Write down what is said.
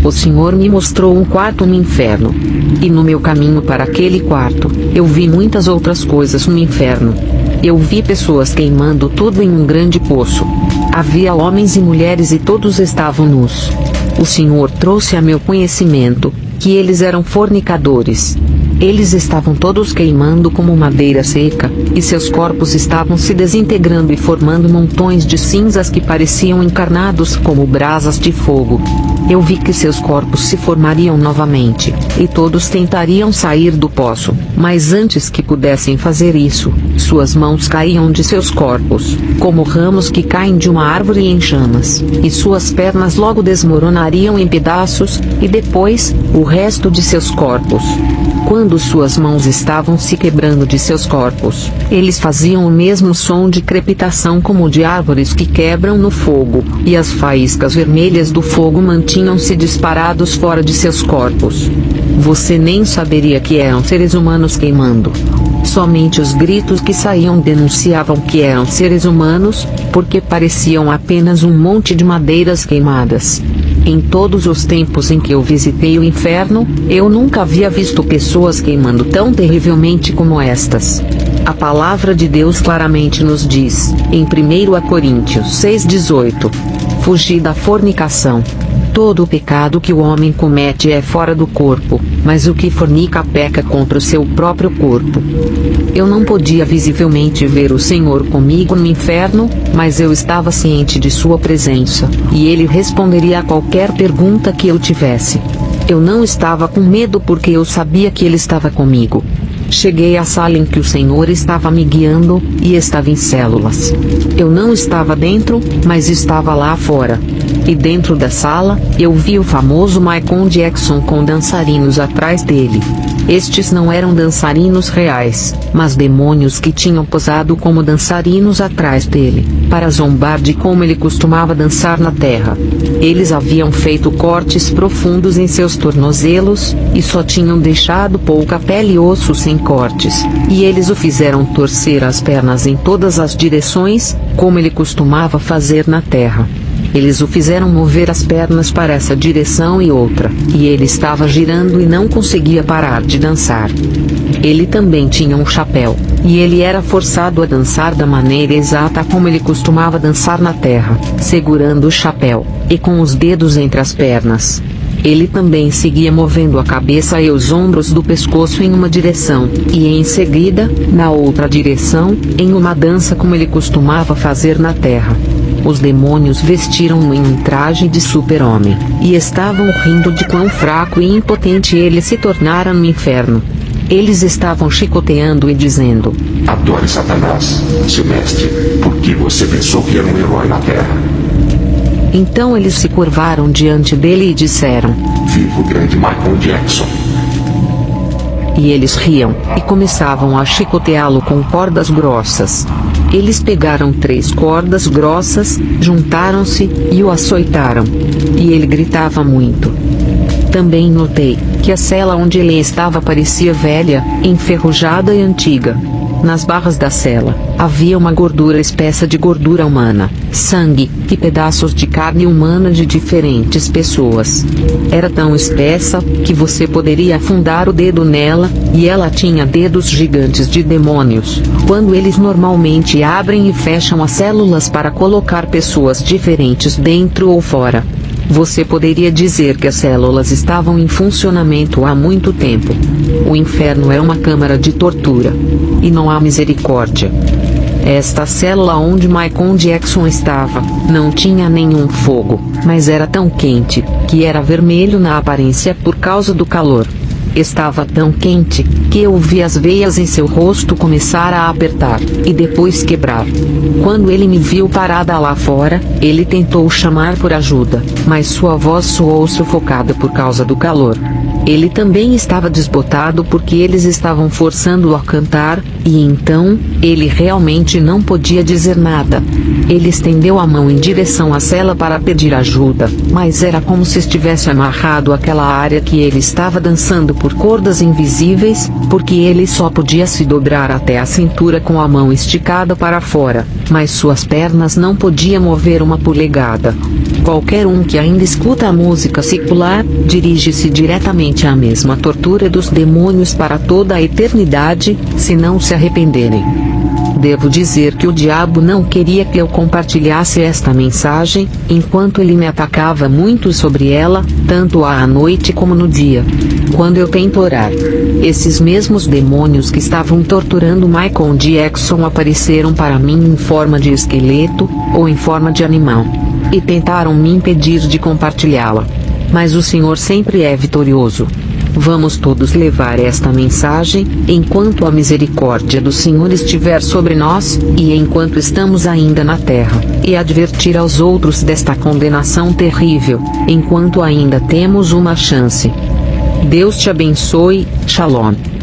O Senhor me mostrou um quarto no inferno. E no meu caminho para aquele quarto, eu vi muitas outras coisas no inferno. Eu vi pessoas queimando tudo em um grande poço. Havia homens e mulheres e todos estavam nus. O Senhor trouxe a meu conhecimento que eles eram fornicadores. Eles estavam todos queimando como madeira seca, e seus corpos estavam se desintegrando e formando montões de cinzas que pareciam encarnados como brasas de fogo. Eu vi que seus corpos se formariam novamente, e todos tentariam sair do poço, mas antes que pudessem fazer isso, suas mãos caíam de seus corpos, como ramos que caem de uma árvore em chamas, e suas pernas logo desmoronariam em pedaços, e depois, o resto de seus corpos. Quando suas mãos estavam se quebrando de seus corpos, eles faziam o mesmo som de crepitação como de árvores que quebram no fogo, e as faíscas vermelhas do fogo mantinham-se disparados fora de seus corpos. Você nem saberia que eram seres humanos queimando. Somente os gritos que saíam denunciavam que eram seres humanos, porque pareciam apenas um monte de madeiras queimadas. Em todos os tempos em que eu visitei o inferno, eu nunca havia visto pessoas queimando tão terrivelmente como estas. A palavra de Deus claramente nos diz, em 1 Coríntios 6,18: Fugi da fornicação. Todo o pecado que o homem comete é fora do corpo, mas o que fornica peca contra o seu próprio corpo. Eu não podia visivelmente ver o Senhor comigo no inferno, mas eu estava ciente de sua presença, e ele responderia a qualquer pergunta que eu tivesse. Eu não estava com medo porque eu sabia que ele estava comigo. Cheguei à sala em que o Senhor estava me guiando, e estava em células. Eu não estava dentro, mas estava lá fora. E dentro da sala, eu vi o famoso Michael Jackson com dançarinos atrás dele. Estes não eram dançarinos reais, mas demônios que tinham posado como dançarinos atrás dele, para zombar de como ele costumava dançar na terra. Eles haviam feito cortes profundos em seus tornozelos, e só tinham deixado pouca pele e osso sem cortes, e eles o fizeram torcer as pernas em todas as direções, como ele costumava fazer na terra. Eles o fizeram mover as pernas para essa direção e outra, e ele estava girando e não conseguia parar de dançar. Ele também tinha um chapéu, e ele era forçado a dançar da maneira exata como ele costumava dançar na terra, segurando o chapéu, e com os dedos entre as pernas. Ele também seguia movendo a cabeça e os ombros do pescoço em uma direção, e em seguida, na outra direção, em uma dança como ele costumava fazer na terra. Os demônios vestiram-no em um traje de super-homem, e estavam rindo de quão fraco e impotente ele se tornara no inferno. Eles estavam chicoteando e dizendo: Adore Satanás, seu mestre, porque você pensou que era um herói na terra. Então eles se curvaram diante dele e disseram: Viva o grande Michael Jackson. E eles riam, e começavam a chicoteá-lo com cordas grossas. Eles pegaram 3 cordas grossas, juntaram-se, e o açoitaram. E ele gritava muito. Também notei, que a cela onde ele estava parecia velha, enferrujada e antiga. Nas barras da cela, havia uma gordura espessa de gordura humana, sangue, e pedaços de carne humana de diferentes pessoas. Era tão espessa, que você poderia afundar o dedo nela, e ela tinha dedos gigantes de demônios, quando eles normalmente abrem e fecham as células para colocar pessoas diferentes dentro ou fora. Você poderia dizer que as células estavam em funcionamento há muito tempo. O inferno é uma câmara de tortura. E não há misericórdia. Esta célula onde Michael Jackson estava, não tinha nenhum fogo, mas era tão quente, que era vermelho na aparência por causa do calor. Estava tão quente, que eu vi as veias em seu rosto começar a apertar, e depois quebrar. Quando ele me viu parada lá fora, ele tentou chamar por ajuda, mas sua voz soou sufocada por causa do calor. Ele também estava desbotado porque eles estavam forçando-o a cantar, e então, ele realmente não podia dizer nada. Ele estendeu a mão em direção à cela para pedir ajuda, mas era como se estivesse amarrado àquela área que ele estava dançando por cordas invisíveis, porque ele só podia se dobrar até a cintura com a mão esticada para fora, mas suas pernas não podiam mover uma polegada. Qualquer um que ainda escuta a música secular, dirige-se diretamente à mesma tortura dos demônios para toda a eternidade, se não se arrependerem. Devo dizer que o diabo não queria que eu compartilhasse esta mensagem, enquanto ele me atacava muito sobre ela, tanto à noite como no dia. Quando eu tento orar, esses mesmos demônios que estavam torturando Michael Jackson apareceram para mim em forma de esqueleto, ou em forma de animal, e tentaram me impedir de compartilhá-la. Mas o Senhor sempre é vitorioso. Vamos todos levar esta mensagem, enquanto a misericórdia do Senhor estiver sobre nós, e enquanto estamos ainda na terra, e advertir aos outros desta condenação terrível, enquanto ainda temos uma chance. Deus te abençoe, Shalom.